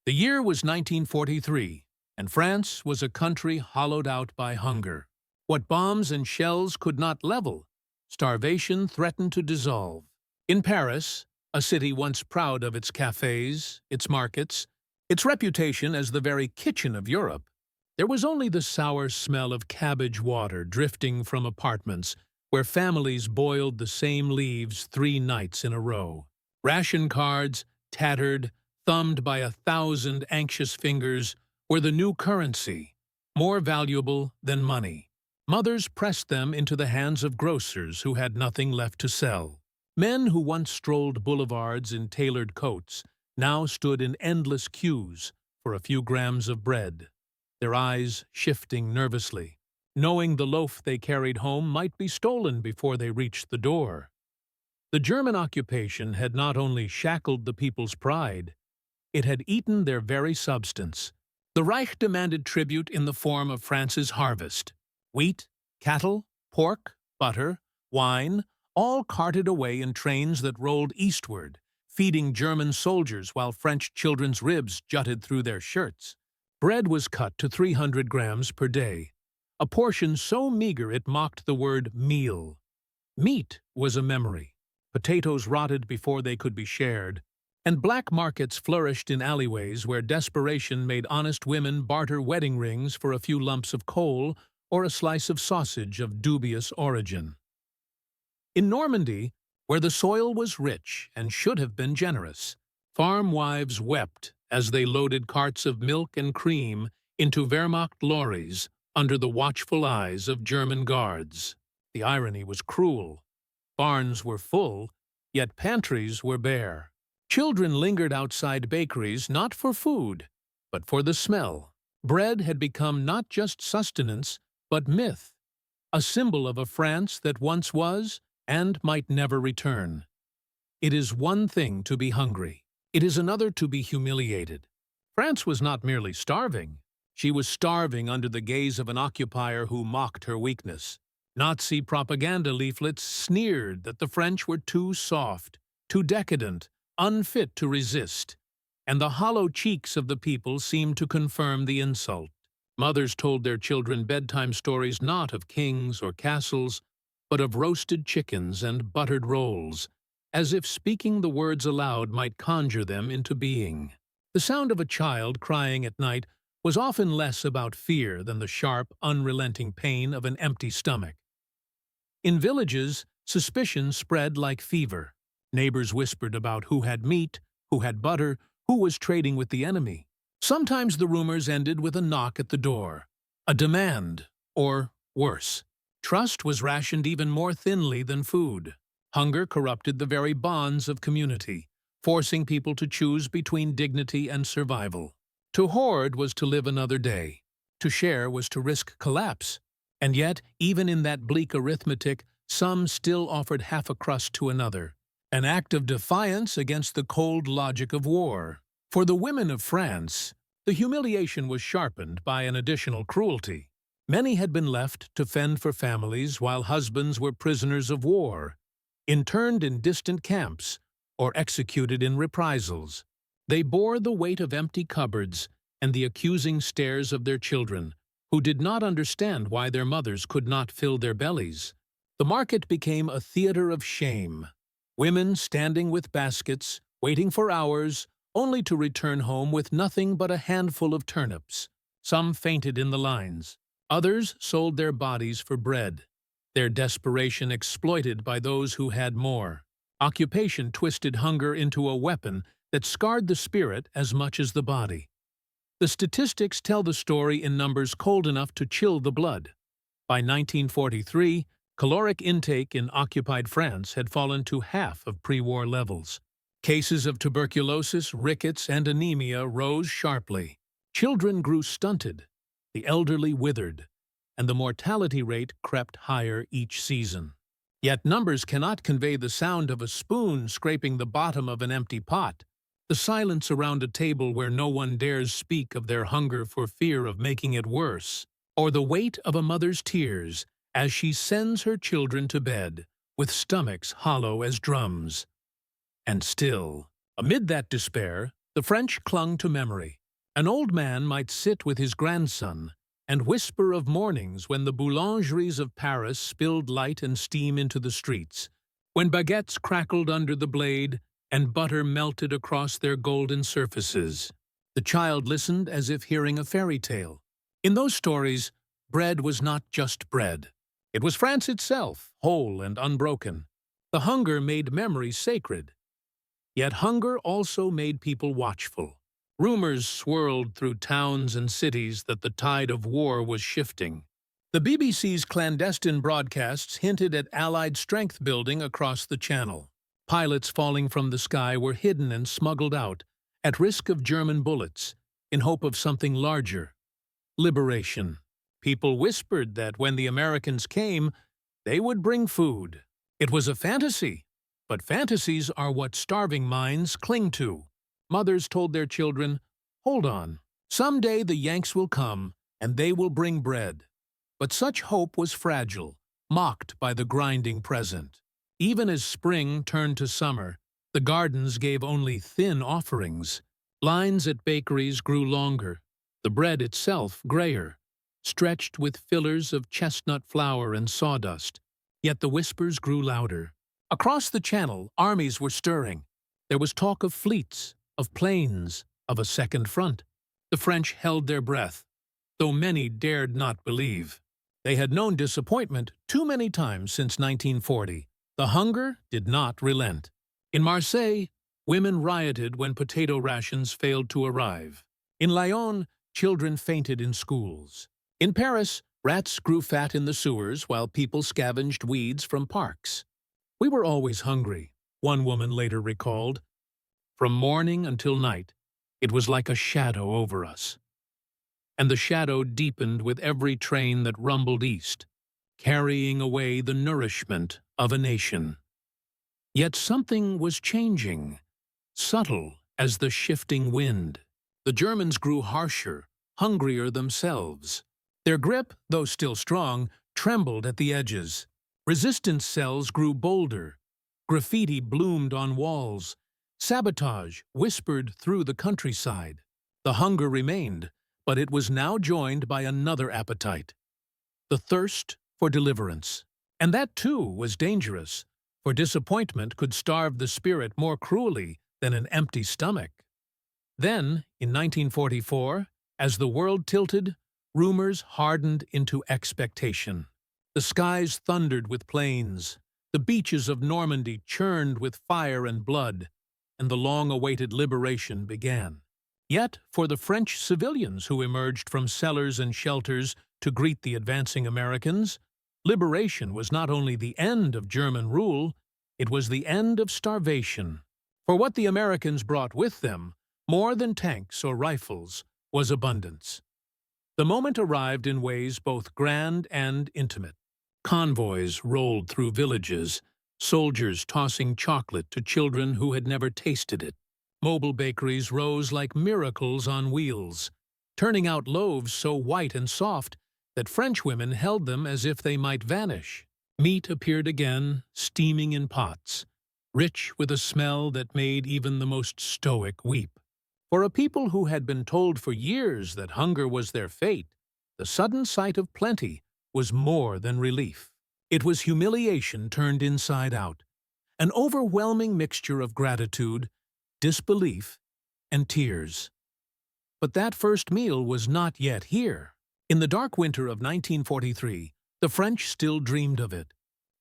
The year was 1943, and France was a country hollowed out by hunger. What bombs and shells could not level, starvation threatened to dissolve. In Paris, a city once proud of its cafes, its markets, its reputation as the very kitchen of Europe, there was only the sour smell of cabbage water drifting from apartments where families boiled the same leaves 3 nights in a row. Ration cards, tattered, thumbed by 1,000 anxious fingers, were the new currency, more valuable than money. Mothers pressed them into the hands of grocers who had nothing left to sell. Men who once strolled boulevards in tailored coats now stood in endless queues for a few grams of bread, their eyes shifting nervously, knowing the loaf they carried home might be stolen before they reached the door. The German occupation had not only shackled the people's pride, it had eaten their very substance. The Reich demanded tribute in the form of France's harvest. Wheat, cattle, pork, butter, wine, all carted away in trains that rolled eastward, feeding German soldiers while French children's ribs jutted through their shirts. Bread was cut to 300 grams per day, a portion so meager it mocked the word meal. Meat was a memory. Potatoes rotted before they could be shared, and black markets flourished in alleyways where desperation made honest women barter wedding rings for a few lumps of coal or a slice of sausage of dubious origin. In Normandy, where the soil was rich and should have been generous, farm wives wept as they loaded carts of milk and cream into Wehrmacht lorries under the watchful eyes of German guards. The irony was cruel. Barns were full, yet pantries were bare. Children lingered outside bakeries not for food, but for the smell. Bread had become not just sustenance, but myth, a symbol of a France that once was and might never return. It is one thing to be hungry. It is another to be humiliated. France was not merely starving. She was starving under the gaze of an occupier who mocked her weakness. Nazi propaganda leaflets sneered that the French were too soft, too decadent, unfit to resist, and the hollow cheeks of the people seemed to confirm the insult. Mothers told their children bedtime stories not of kings or castles, but of roasted chickens and buttered rolls, as if speaking the words aloud might conjure them into being. The sound of a child crying at night was often less about fear than the sharp, unrelenting pain of an empty stomach. In villages, suspicion spread like fever. Neighbors whispered about who had meat, who had butter, who was trading with the enemy. Sometimes the rumors ended with a knock at the door, a demand, or worse. Trust was rationed even more thinly than food. Hunger corrupted the very bonds of community, forcing people to choose between dignity and survival. To hoard was to live another day. To share was to risk collapse. And yet, even in that bleak arithmetic, some still offered half a crust to another, an act of defiance against the cold logic of war. For the women of France, the humiliation was sharpened by an additional cruelty. Many had been left to fend for families while husbands were prisoners of war, interned in distant camps, or executed in reprisals. They bore the weight of empty cupboards and the accusing stares of their children, who did not understand why their mothers could not fill their bellies. The market became a theater of shame. Women standing with baskets, waiting for hours, only to return home with nothing but a handful of turnips. Some fainted in the lines. Others sold their bodies for bread, their desperation exploited by those who had more. Occupation twisted hunger into a weapon that scarred the spirit as much as the body. The statistics tell the story in numbers cold enough to chill the blood. By 1943, caloric intake in occupied France had fallen to half of pre-war levels. Cases of tuberculosis, rickets, and anemia rose sharply. Children grew stunted, the elderly withered, and the mortality rate crept higher each season. Yet numbers cannot convey the sound of a spoon scraping the bottom of an empty pot, the silence around a table where no one dares speak of their hunger for fear of making it worse, or the weight of a mother's tears as she sends her children to bed with stomachs hollow as drums. And still, amid that despair, The French clung to memory. An old man might sit with his grandson and whisper of mornings when the boulangeries of Paris spilled light and steam into the streets, when baguettes crackled under the blade and butter melted across their golden surfaces. The child listened as if hearing a fairy tale. In those stories, bread was not just bread. It was France itself, whole and unbroken. The hunger made memory sacred. Yet hunger also made people watchful. Rumors swirled through towns and cities that the tide of war was shifting. The BBC's clandestine broadcasts hinted at Allied strength building across the Channel. Pilots falling from the sky were hidden and smuggled out, at risk of German bullets, in hope of something larger. Liberation. People whispered that when the Americans came, they would bring food. It was a fantasy, but fantasies are what starving minds cling to. Mothers told their children, "Hold on, someday the Yanks will come, and they will bring bread." But such hope was fragile, mocked by the grinding present. Even as spring turned to summer, the gardens gave only thin offerings. Lines at bakeries grew longer, the bread itself grayer, stretched with fillers of chestnut flour and sawdust. Yet the whispers grew louder. Across the Channel, armies were stirring. There was talk of fleets, of planes, of a second front. The French held their breath, though many dared not believe. They had known disappointment too many times since 1940. The hunger did not relent. In Marseille, women rioted when potato rations failed to arrive. In Lyon, children fainted in schools. In Paris, rats grew fat in the sewers while people scavenged weeds from parks. "We were always hungry," one woman later recalled. "From morning until night, it was like a shadow over us." And the shadow deepened with every train that rumbled east, carrying away the nourishment of a nation. Yet something was changing, subtle as the shifting wind. The Germans grew harsher, hungrier themselves. Their grip, though still strong, trembled at the edges. Resistance cells grew bolder. Graffiti bloomed on walls. Sabotage whispered through the countryside. The hunger remained, but it was now joined by another appetite: the thirst for deliverance. And that, too, was dangerous, for disappointment could starve the spirit more cruelly than an empty stomach. Then, in 1944, as the world tilted, rumors hardened into expectation. The skies thundered with planes, the beaches of Normandy churned with fire and blood, and the long-awaited liberation began. Yet, for the French civilians who emerged from cellars and shelters to greet the advancing Americans, liberation was not only the end of German rule, it was the end of starvation. For what the Americans brought with them, more than tanks or rifles, was abundance. The moment arrived in ways both grand and intimate. Convoys rolled through villages, soldiers tossing chocolate to children who had never tasted it. Mobile bakeries rose like miracles on wheels, turning out loaves so white and soft that French women held them as if they might vanish. Meat appeared again, steaming in pots, rich with a smell that made even the most stoic weep. For a people who had been told for years that hunger was their fate, the sudden sight of plenty was more than relief. It was humiliation turned inside out, an overwhelming mixture of gratitude, disbelief, and tears. But that first meal was not yet here. In the dark winter of 1943, the French still dreamed of it.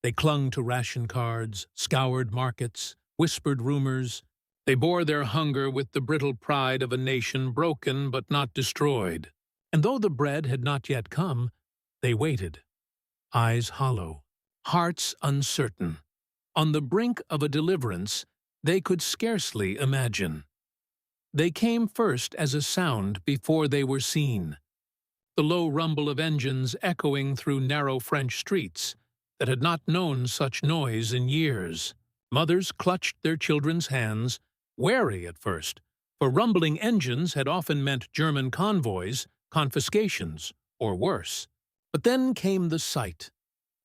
They clung to ration cards, scoured markets, whispered rumors. They bore their hunger with the brittle pride of a nation broken but not destroyed. And though the bread had not yet come, they waited, eyes hollow, hearts uncertain, on the brink of a deliverance they could scarcely imagine. They came first as a sound before they were seen, the low rumble of engines echoing through narrow French streets that had not known such noise in years. Mothers clutched their children's hands, wary at first, for rumbling engines had often meant German convoys, confiscations, or worse. But then came the sight: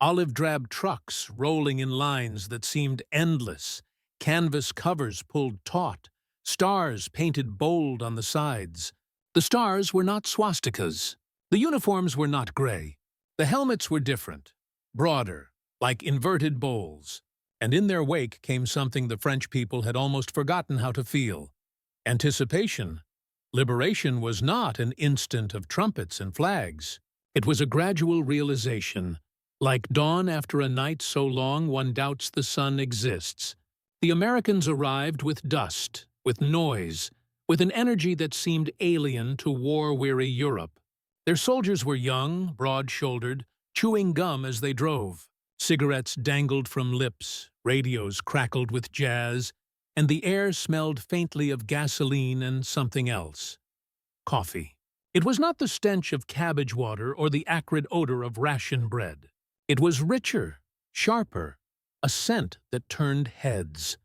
olive-drab trucks rolling in lines that seemed endless, canvas covers pulled taut, stars painted bold on the sides. The stars were not swastikas. The uniforms were not gray. The helmets were different, broader, like inverted bowls. And in their wake came something the French people had almost forgotten how to feel: anticipation. Liberation was not an instant of trumpets and flags. It was a gradual realization, like dawn after a night so long one doubts the sun exists. The Americans arrived with dust, with noise, with an energy that seemed alien to war-weary Europe. Their soldiers were young, broad-shouldered, chewing gum as they drove. Cigarettes dangled from lips, radios crackled with jazz, and the air smelled faintly of gasoline and something else: coffee. It was not the stench of cabbage water or the acrid odor of ration bread. It was richer, sharper, a scent that turned heads.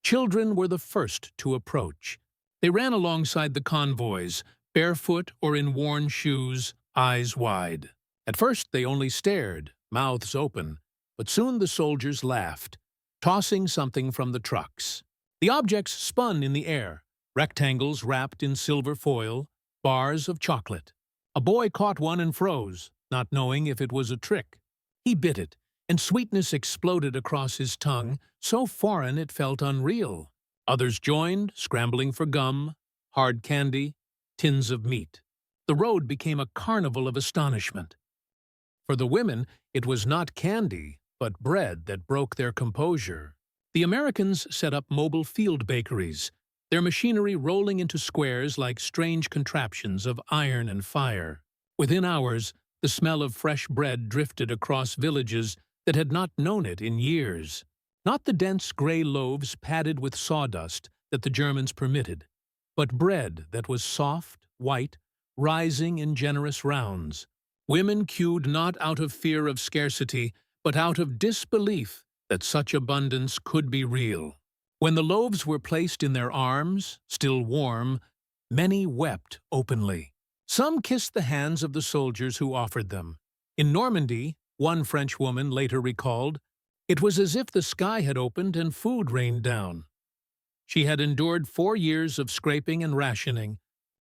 Children were the first to approach. They ran alongside the convoys, barefoot or in worn shoes, eyes wide. At first they only stared, mouths open, but soon the soldiers laughed, tossing something from the trucks. The objects spun in the air, rectangles wrapped in silver foil, bars of chocolate. A boy caught one and froze, not knowing if it was a trick. He bit it, and sweetness exploded across his tongue, so foreign it felt unreal. Others joined, scrambling for gum, hard candy, tins of meat. The road became a carnival of astonishment. For the women, it was not candy, but bread that broke their composure. The Americans set up mobile field bakeries, their machinery rolling into squares like strange contraptions of iron and fire. Within hours, the smell of fresh bread drifted across villages that had not known it in years. Not the dense gray loaves padded with sawdust that the Germans permitted, but bread that was soft, white, rising in generous rounds. Women queued not out of fear of scarcity, but out of disbelief that such abundance could be real. When the loaves were placed in their arms, still warm, many wept openly. Some kissed the hands of the soldiers who offered them. In Normandy, one French woman later recalled, it was as if the sky had opened and food rained down. She had endured 4 years of scraping and rationing,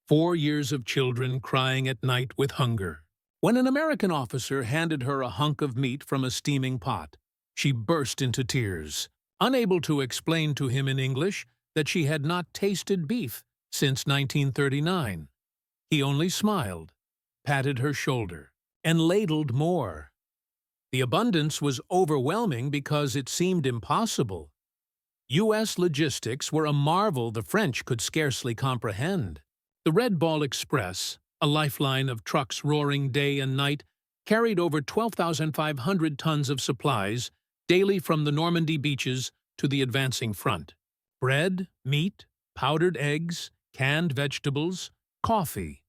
4 years of children crying at night with hunger. When an American officer handed her a hunk of meat from a steaming pot, she burst into tears, unable to explain to him in English that she had not tasted beef since 1939. He only smiled, patted her shoulder, and ladled more. The abundance was overwhelming because it seemed impossible. U.S. logistics were a marvel the French could scarcely comprehend. The Red Ball Express, a lifeline of trucks roaring day and night, carried over 12,500 tons of supplies daily from the Normandy beaches to the advancing front. Bread, meat, powdered eggs, canned vegetables, coffee.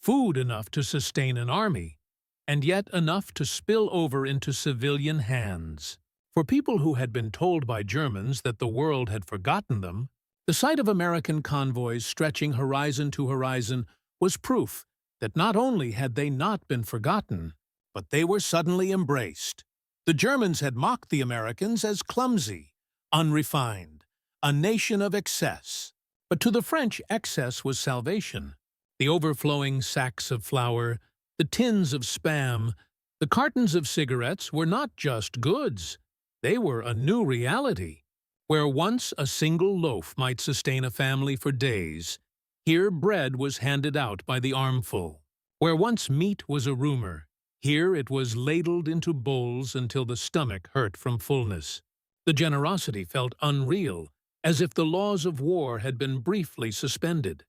Food enough to sustain an army, and yet enough to spill over into civilian hands. For people who had been told by Germans that the world had forgotten them, the sight of American convoys stretching horizon to horizon was proof that not only had they not been forgotten, but they were suddenly embraced. The Germans had mocked the Americans as clumsy, unrefined, a nation of excess. But to the French, excess was salvation. The overflowing sacks of flour, the tins of Spam, the cartons of cigarettes were not just goods. They were a new reality. Where once a single loaf might sustain a family for days, here bread was handed out by the armful. Where once meat was a rumor, here it was ladled into bowls until the stomach hurt from fullness. The generosity felt unreal, as if the laws of war had been briefly suspended.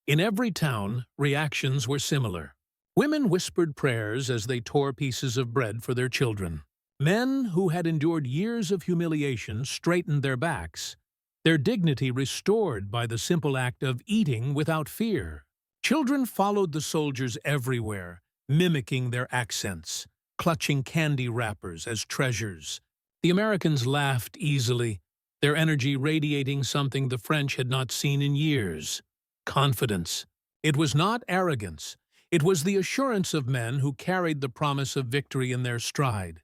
In every town, reactions were similar. Women whispered prayers as they tore pieces of bread for their children. Men who had endured years of humiliation straightened their backs, their dignity restored by the simple act of eating without fear. Children followed the soldiers everywhere, mimicking their accents, clutching candy wrappers as treasures. The Americans laughed easily, their energy radiating something the French had not seen in years: confidence. It was not arrogance. It was the assurance of men who carried the promise of victory in their stride.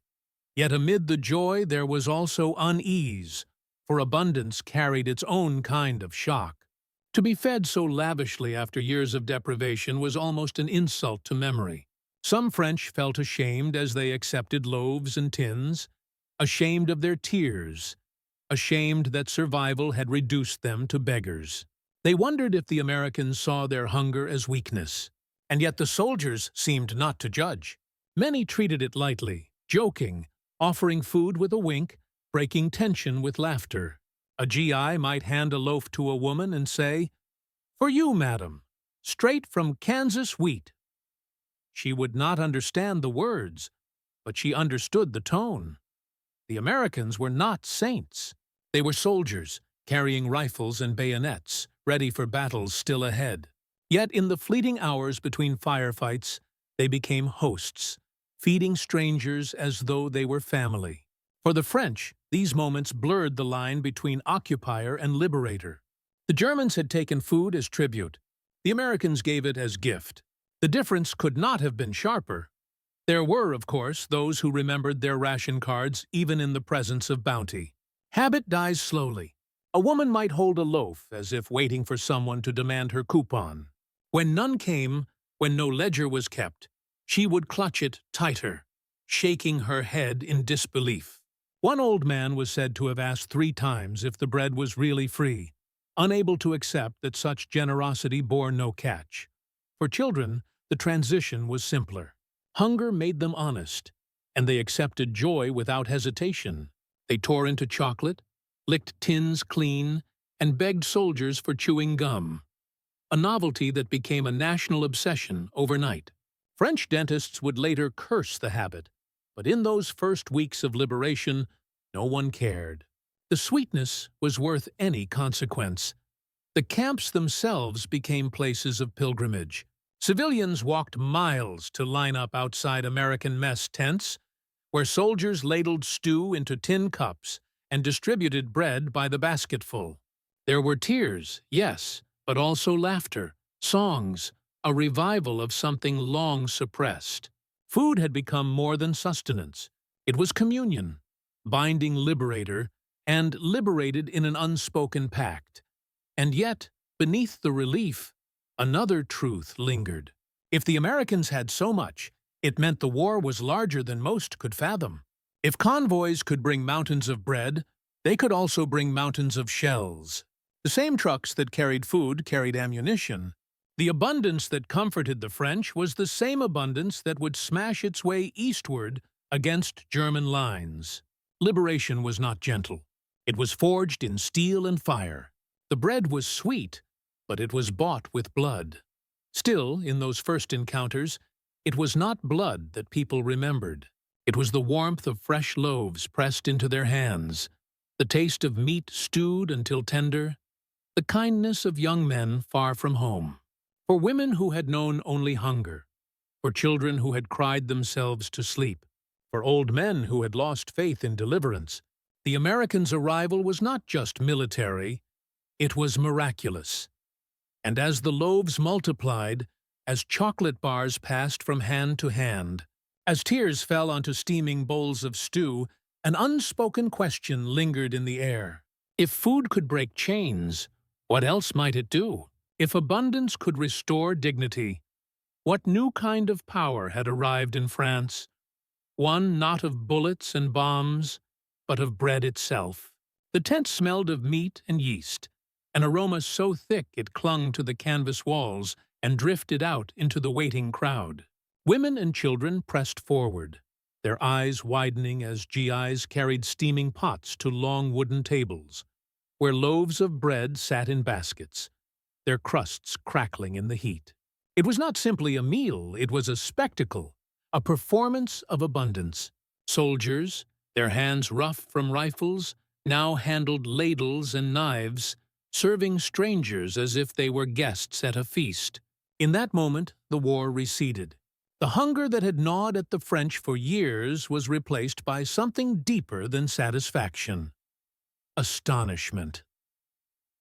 Yet amid the joy there was also unease, for abundance carried its own kind of shock. To be fed so lavishly after years of deprivation was almost an insult to memory. Some French felt ashamed as they accepted loaves and tins, ashamed of their tears, ashamed that survival had reduced them to beggars. They wondered if the Americans saw their hunger as weakness, and yet the soldiers seemed not to judge. Many treated it lightly, joking, offering food with a wink, breaking tension with laughter. A GI might hand a loaf to a woman and say, "For you, madam, straight from Kansas wheat." She would not understand the words, but she understood the tone. The Americans were not saints. They were soldiers, carrying rifles and bayonets, ready for battles still ahead. Yet in the fleeting hours between firefights, they became hosts, feeding strangers as though they were family. For the French, these moments blurred the line between occupier and liberator. The Germans had taken food as tribute. The Americans gave it as gift. The difference could not have been sharper. There were, of course, those who remembered their ration cards even in the presence of bounty. Habit dies slowly. A woman might hold a loaf as if waiting for someone to demand her coupon. When none came, when no ledger was kept, she would clutch it tighter, shaking her head in disbelief. One old man was said to have asked 3 times if the bread was really free, unable to accept that such generosity bore no catch. For children, the transition was simpler. Hunger made them honest, and they accepted joy without hesitation. They tore into chocolate, licked tins clean, and begged soldiers for chewing gum, a novelty that became a national obsession overnight. French dentists would later curse the habit, but in those first weeks of liberation, no one cared. The sweetness was worth any consequence. The camps themselves became places of pilgrimage. Civilians walked miles to line up outside American mess tents, where soldiers ladled stew into tin cups and distributed bread by the basketful. There were tears, yes, but also laughter, songs, a revival of something long suppressed. Food had become more than sustenance. It was communion, binding liberator, and liberated in an unspoken pact. And yet, beneath the relief, another truth lingered. If the Americans had so much, it meant the war was larger than most could fathom. If convoys could bring mountains of bread, they could also bring mountains of shells. The same trucks that carried food carried ammunition. The abundance that comforted the French was the same abundance that would smash its way eastward against German lines. Liberation was not gentle. It was forged in steel and fire. The bread was sweet, but it was bought with blood. Still, in those first encounters, it was not blood that people remembered. It was the warmth of fresh loaves pressed into their hands, the taste of meat stewed until tender, the kindness of young men far from home. For women who had known only hunger, for children who had cried themselves to sleep, for old men who had lost faith in deliverance, the Americans' arrival was not just military, it was miraculous. And as the loaves multiplied, as chocolate bars passed from hand to hand, as tears fell onto steaming bowls of stew, an unspoken question lingered in the air. If food could break chains, what else might it do? If abundance could restore dignity, what new kind of power had arrived in France? One not of bullets and bombs, but of bread itself. The tent smelled of meat and yeast, an aroma so thick it clung to the canvas walls and drifted out into the waiting crowd. Women and children pressed forward, their eyes widening as GIs carried steaming pots to long wooden tables, where loaves of bread sat in baskets, their crusts crackling in the heat. It was not simply a meal, it was a spectacle, a performance of abundance. Soldiers, their hands rough from rifles, now handled ladles and knives, serving strangers as if they were guests at a feast. In that moment, the war receded. The hunger that had gnawed at the French for years was replaced by something deeper than satisfaction. Astonishment.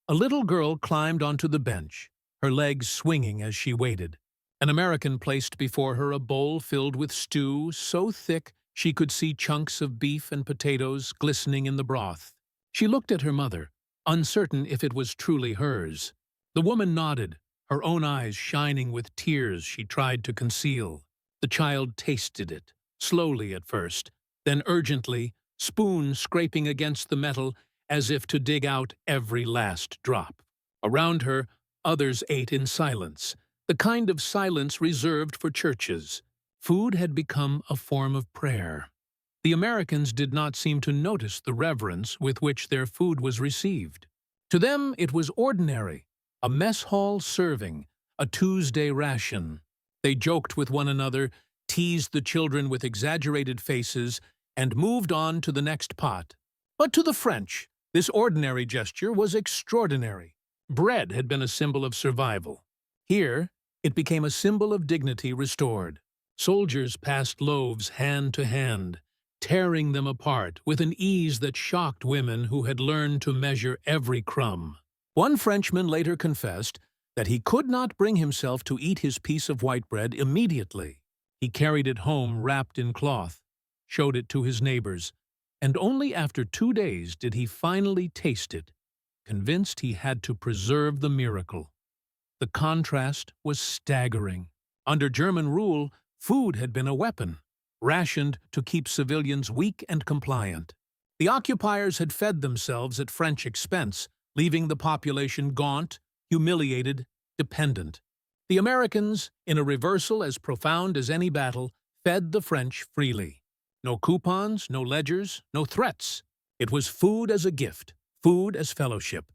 A little girl climbed onto the bench, her legs swinging as she waited. An American placed before her a bowl filled with stew so thick she could see chunks of beef and potatoes glistening in the broth. She looked at her mother, uncertain if it was truly hers. The woman nodded, her own eyes shining with tears she tried to conceal. The child tasted it, slowly at first, then urgently, spoon scraping against the metal as if to dig out every last drop. Around her, others ate in silence, the kind of silence reserved for churches. Food had become a form of prayer. The Americans did not seem to notice the reverence with which their food was received. To them it was ordinary, a mess hall serving, a Tuesday ration. They joked with one another, teased the children with exaggerated faces, and moved on to the next pot. But to the French, this ordinary gesture was extraordinary. Bread had been a symbol of survival. Here, it became a symbol of dignity restored. Soldiers passed loaves hand to hand, tearing them apart with an ease that shocked women who had learned to measure every crumb. One Frenchman later confessed that he could not bring himself to eat his piece of white bread immediately. He carried it home wrapped in cloth, showed it to his neighbors, and only after 2 days did he finally taste it, convinced he had to preserve the miracle. The contrast was staggering. Under German rule, food had been a weapon, rationed to keep civilians weak and compliant. The occupiers had fed themselves at French expense, leaving the population gaunt, humiliated, dependent. The Americans, in a reversal as profound as any battle, fed the French freely. No coupons, no ledgers, no threats. It was food as a gift, food as fellowship.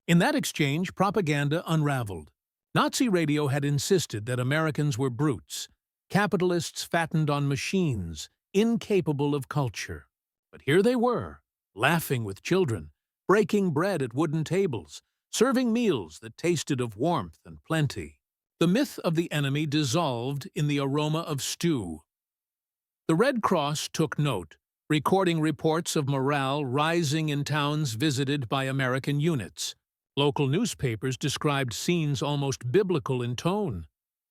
In that exchange, propaganda unraveled. Nazi radio had insisted that Americans were brutes, capitalists fattened on machines, incapable of culture. But here they were, laughing with children, breaking bread at wooden tables, serving meals that tasted of warmth and plenty. The myth of the enemy dissolved in the aroma of stew. The Red Cross took note, recording reports of morale rising in towns visited by American units. Local newspapers described scenes almost biblical in tone.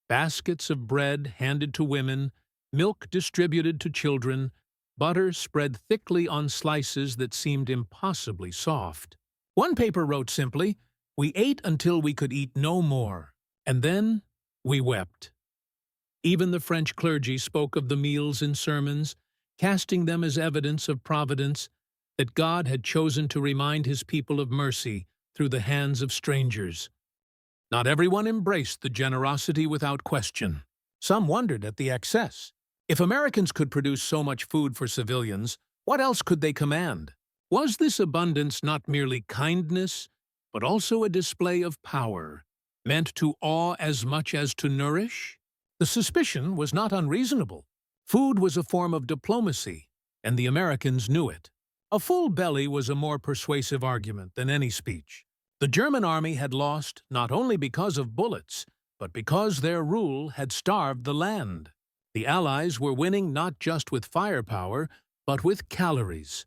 Baskets of bread handed to women, milk distributed to children, butter spread thickly on slices that seemed impossibly soft. One paper wrote simply, "We ate until we could eat no more, and then we wept." Even the French clergy spoke of the meals in sermons, casting them as evidence of providence, that God had chosen to remind his people of mercy through the hands of strangers. Not everyone embraced the generosity without question. Some wondered at the excess. If Americans could produce so much food for civilians, what else could they command? Was this abundance not merely kindness, but also a display of power, meant to awe as much as to nourish? The suspicion was not unreasonable. Food was a form of diplomacy, and the Americans knew it. A full belly was a more persuasive argument than any speech. The German army had lost not only because of bullets, but because their rule had starved the land. The Allies were winning not just with firepower, but with calories.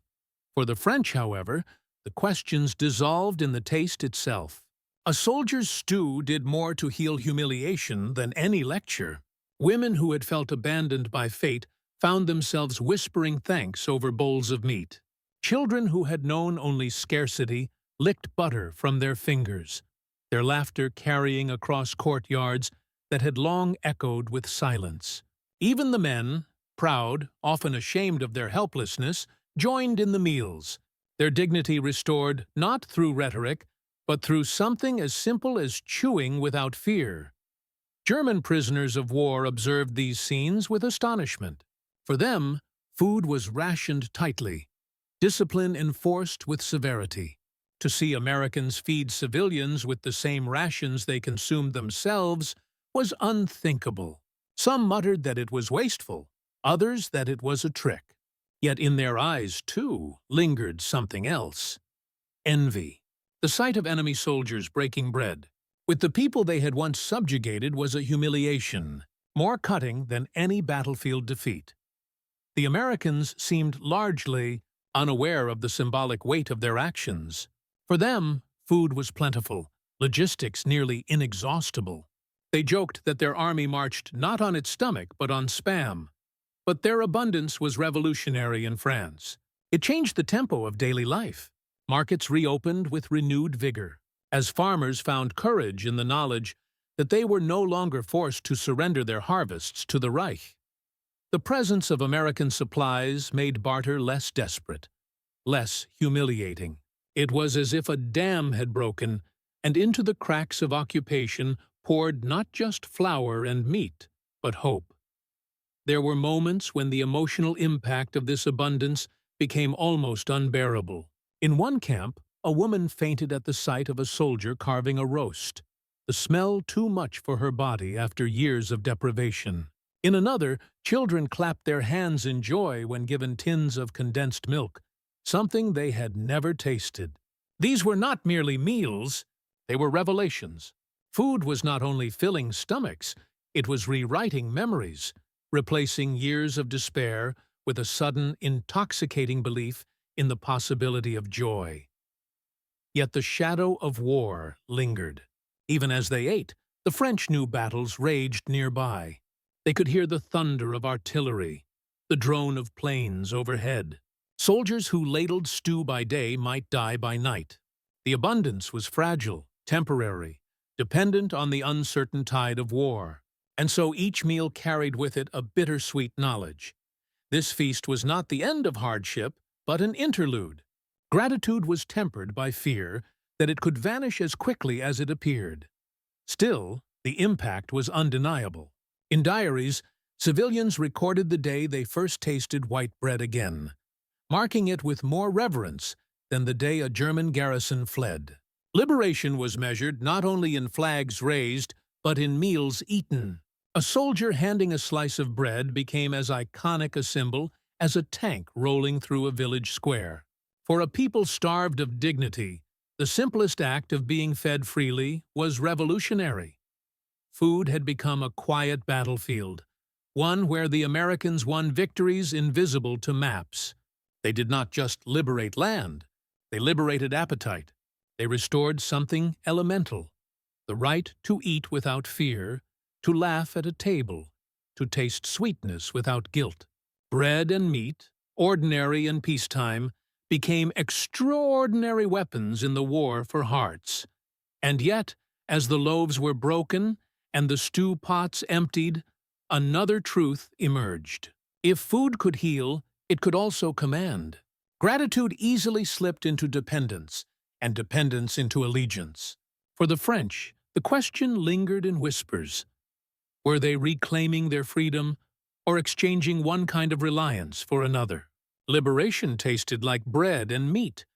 For the French, however, the questions dissolved in the taste itself. A soldier's stew did more to heal humiliation than any lecture. Women who had felt abandoned by fate found themselves whispering thanks over bowls of meat. Children who had known only scarcity licked butter from their fingers, their laughter carrying across courtyards that had long echoed with silence. Even the men, proud, often ashamed of their helplessness, joined in the meals, their dignity restored not through rhetoric, but through something as simple as chewing without fear. German prisoners of war observed these scenes with astonishment. For them, food was rationed tightly, discipline enforced with severity. To see Americans feed civilians with the same rations they consumed themselves was unthinkable. Some muttered that it was wasteful, others that it was a trick. Yet in their eyes, too, lingered something else. Envy. The sight of enemy soldiers breaking bread with the people they had once subjugated was a humiliation, more cutting than any battlefield defeat. The Americans seemed largely unaware of the symbolic weight of their actions. For them, food was plentiful, logistics nearly inexhaustible. They joked that their army marched not on its stomach but on spam. But their abundance was revolutionary in France. It changed the tempo of daily life. Markets reopened with renewed vigor, as farmers found courage in the knowledge that they were no longer forced to surrender their harvests to the Reich. The presence of American supplies made barter less desperate, less humiliating. It was as if a dam had broken, and into the cracks of occupation poured not just flour and meat, but hope. There were moments when the emotional impact of this abundance became almost unbearable. In one camp, a woman fainted at the sight of a soldier carving a roast, the smell too much for her body after years of deprivation. In another, children clapped their hands in joy when given tins of condensed milk, something they had never tasted. These were not merely meals, they were revelations. Food was not only filling stomachs, it was rewriting memories, replacing years of despair with a sudden, intoxicating belief in the possibility of joy. Yet the shadow of war lingered. Even as they ate, the French knew battles raged nearby. They could hear the thunder of artillery, the drone of planes overhead. Soldiers who ladled stew by day might die by night. The abundance was fragile, temporary, dependent on the uncertain tide of war. And so each meal carried with it a bittersweet knowledge. This feast was not the end of hardship, but an interlude. Gratitude was tempered by fear that it could vanish as quickly as it appeared. Still, the impact was undeniable. In diaries, civilians recorded the day they first tasted white bread again, marking it with more reverence than the day a German garrison fled. Liberation was measured not only in flags raised, but in meals eaten. A soldier handing a slice of bread became as iconic a symbol as a tank rolling through a village square. For a people starved of dignity, the simplest act of being fed freely was revolutionary. Food had become a quiet battlefield, one where the Americans won victories invisible to maps. They did not just liberate land, they liberated appetite. They restored something elemental, the right to eat without fear, to laugh at a table, to taste sweetness without guilt. Bread and meat, ordinary in peacetime, became extraordinary weapons in the war for hearts. And yet, as the loaves were broken and the stew pots emptied, another truth emerged. If food could heal, it could also command. Gratitude easily slipped into dependence, and dependence into allegiance. For the French, the question lingered in whispers. Were they reclaiming their freedom, or exchanging one kind of reliance for another? Liberation tasted like bread and meat,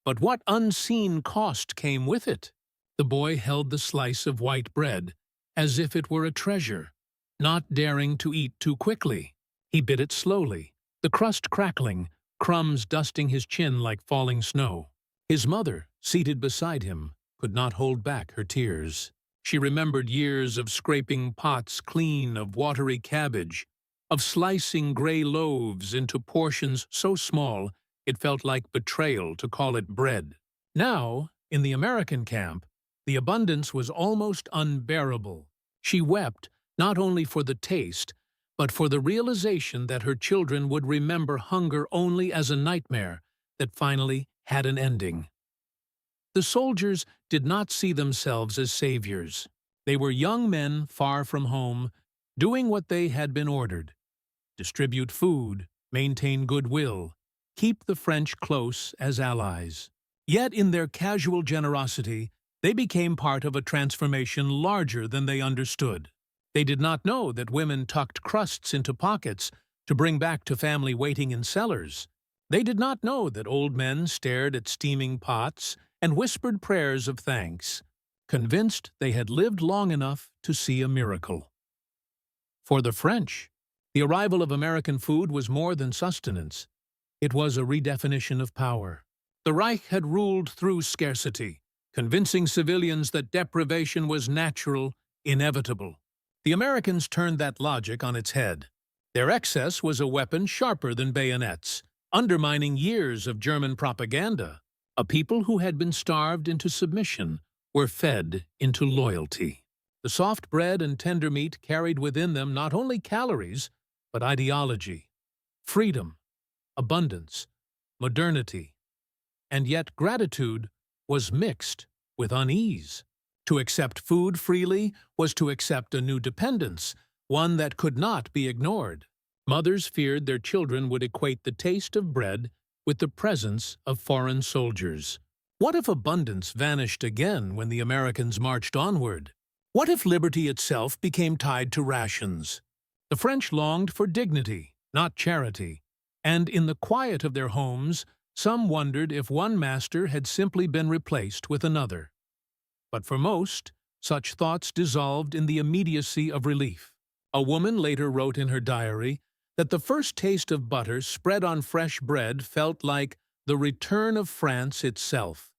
but what unseen cost came with it? The boy held the slice of white bread as if it were a treasure, not daring to eat too quickly. He bit it slowly, the crust crackling, crumbs dusting his chin like falling snow. His mother, seated beside him, could not hold back her tears. She remembered years of scraping pots clean of watery cabbage, of slicing gray loaves into portions so small it felt like betrayal to call it bread. Now, in the American camp, the abundance was almost unbearable. She wept not only for the taste, but for the realization that her children would remember hunger only as a nightmare that finally had an ending. The soldiers did not see themselves as saviors. They were young men far from home, doing what they had been ordered: distribute food, maintain goodwill, keep the French close as allies. Yet in their casual generosity, they became part of a transformation larger than they understood. They did not know that women tucked crusts into pockets to bring back to family waiting in cellars. They did not know that old men stared at steaming pots and whispered prayers of thanks, convinced they had lived long enough to see a miracle. For the French, the arrival of American food was more than sustenance. It was a redefinition of power. The Reich had ruled through scarcity, convincing civilians that deprivation was natural, inevitable. The Americans turned that logic on its head. Their excess was a weapon sharper than bayonets, undermining years of German propaganda. A people who had been starved into submission were fed into loyalty. The soft bread and tender meat carried within them not only calories, but ideology, freedom, abundance, modernity. and yet gratitude was mixed with unease. To accept food freely was to accept a new dependence, one that could not be ignored. Mothers feared their children would equate the taste of bread with the presence of foreign soldiers. What if abundance vanished again when the Americans marched onward? What if liberty itself became tied to rations? The French longed for dignity, not charity, and in the quiet of their homes, some wondered if one master had simply been replaced with another. But for most, such thoughts dissolved in the immediacy of relief. A woman later wrote in her diary that the first taste of butter spread on fresh bread felt like the return of France itself.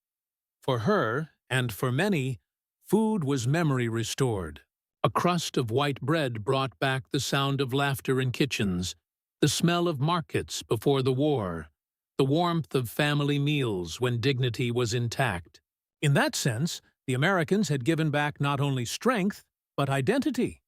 For her, and for many, food was memory restored. A crust of white bread brought back the sound of laughter in kitchens, the smell of markets before the war, the warmth of family meals when dignity was intact. In that sense, the Americans had given back not only strength, but identity.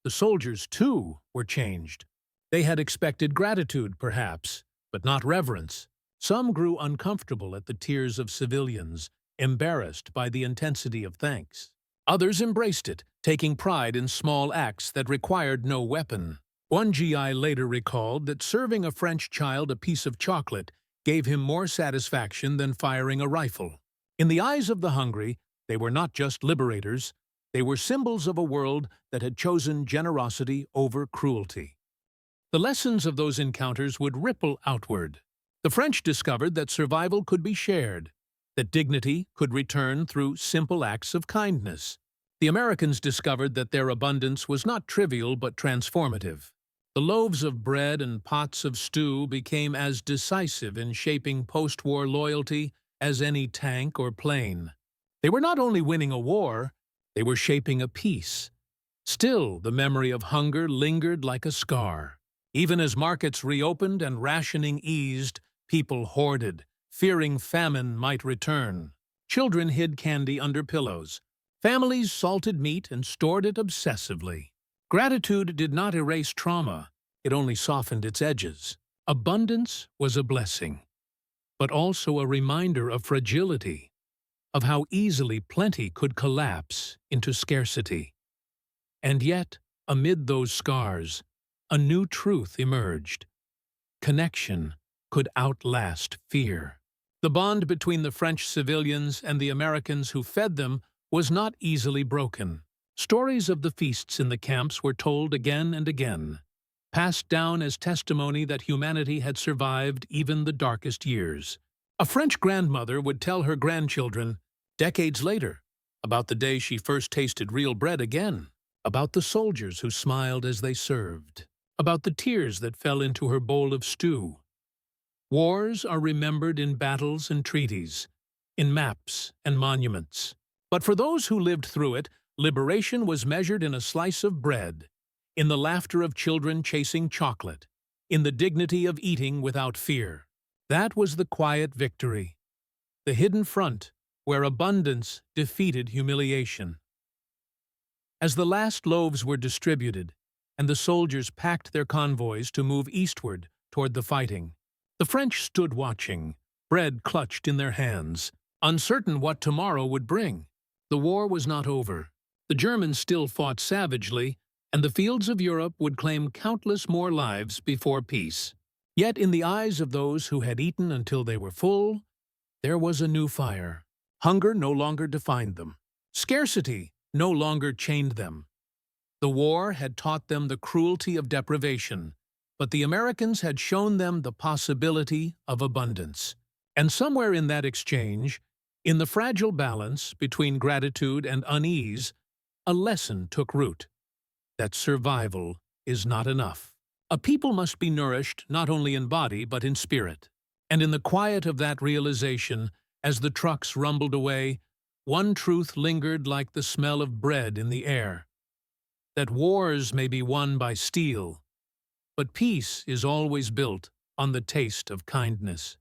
The soldiers, too, were changed. They had expected gratitude, perhaps, but not reverence. Some grew uncomfortable at the tears of civilians, embarrassed by the intensity of thanks. Others embraced it, taking pride in small acts that required no weapon. One GI later recalled that serving a French child a piece of chocolate gave him more satisfaction than firing a rifle. In the eyes of the hungry, they were not just liberators, they were symbols of a world that had chosen generosity over cruelty. The lessons of those encounters would ripple outward. The French discovered that survival could be shared, that dignity could return through simple acts of kindness. The Americans discovered that their abundance was not trivial but transformative. The loaves of bread and pots of stew became as decisive in shaping post-war loyalty as any tank or plane. They were not only winning a war, they were shaping a peace. Still, the memory of hunger lingered like a scar. Even as markets reopened and rationing eased, people hoarded, fearing famine might return. Children hid candy under pillows. Families salted meat and stored it obsessively. Gratitude did not erase trauma, it only softened its edges. Abundance was a blessing, but also a reminder of fragility, of how easily plenty could collapse into scarcity. And yet, amid those scars, a new truth emerged. Connection could outlast fear. The bond between the French civilians and the Americans who fed them was not easily broken. Stories of the feasts in the camps were told again and again, passed down as testimony that humanity had survived even the darkest years. A French grandmother would tell her grandchildren, decades later, about the day she first tasted real bread again, about the soldiers who smiled as they served, about the tears that fell into her bowl of stew. Wars are remembered in battles and treaties, in maps and monuments. But for those who lived through it, liberation was measured in a slice of bread, in the laughter of children chasing chocolate, in the dignity of eating without fear. That was the quiet victory, the hidden front where abundance defeated humiliation. As the last loaves were distributed, and the soldiers packed their convoys to move eastward toward the fighting, the French stood watching, bread clutched in their hands, uncertain what tomorrow would bring. The war was not over. The Germans still fought savagely, and the fields of Europe would claim countless more lives before peace. Yet in the eyes of those who had eaten until they were full, there was a new fire. Hunger no longer defined them. Scarcity no longer chained them. The war had taught them the cruelty of deprivation, but the Americans had shown them the possibility of abundance. And somewhere in that exchange, in the fragile balance between gratitude and unease, a lesson took root, that survival is not enough. A people must be nourished not only in body but in spirit. And in the quiet of that realization, as the trucks rumbled away, one truth lingered like the smell of bread in the air, that wars may be won by steel, but peace is always built on the taste of kindness.